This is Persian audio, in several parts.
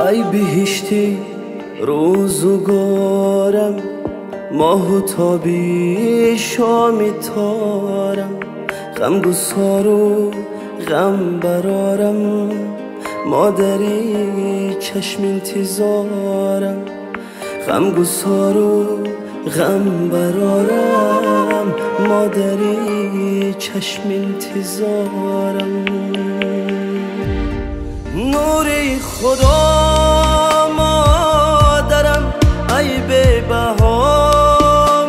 ای بهشتی روزگارم، ماه و تابی شامی تارم، غمگسار و غم برارم، مادری چشم انتظارم. غمگسار و غم برارم، مادری چشم انتظارم. نوری خدا مادرم، ای به بها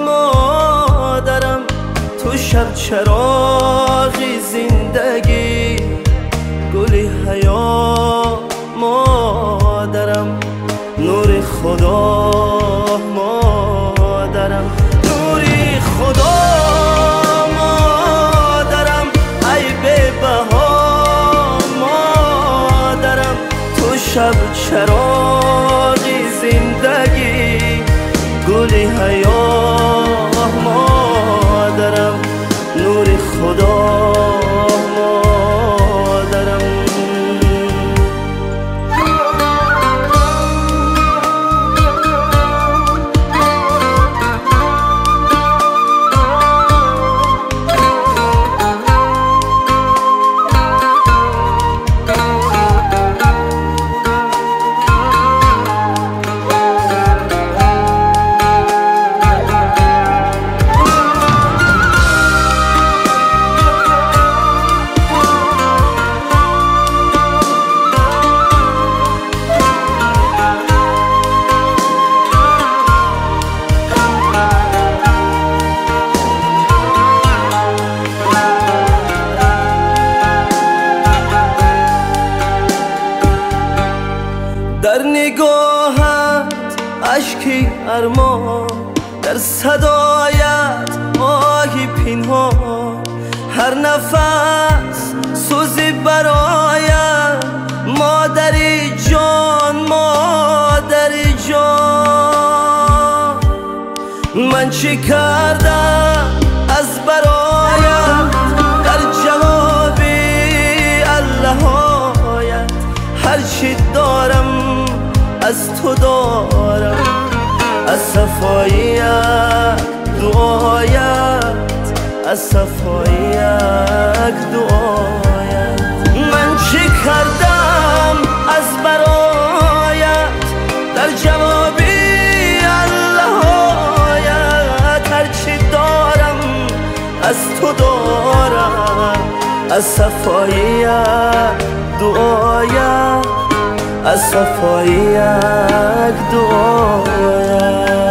مادرم، تو شب چراغی زندگی، گلی حیا مادرم. نور خدا مادرم، نوری خدا مادرم، ای به بها مادرم، تو شب چراغی زندگی، گلی حیا مادرم. نور خدا در نگاهت اشکی ارمان، در صدایت آهی پنهان، هر نفس سوزی برایت، مادری جان مادری جان. من چی کردم از برایت، در جوابی اللهایت، هر چی دارم از تو دارم، از صفاییت دعایت، از صفاییت دعایت. من چی کردم از برایت، در جوابی اللهایت، هر چی دارم از تو دارم، از صفاییت دعایت، از صفاییت دعایت.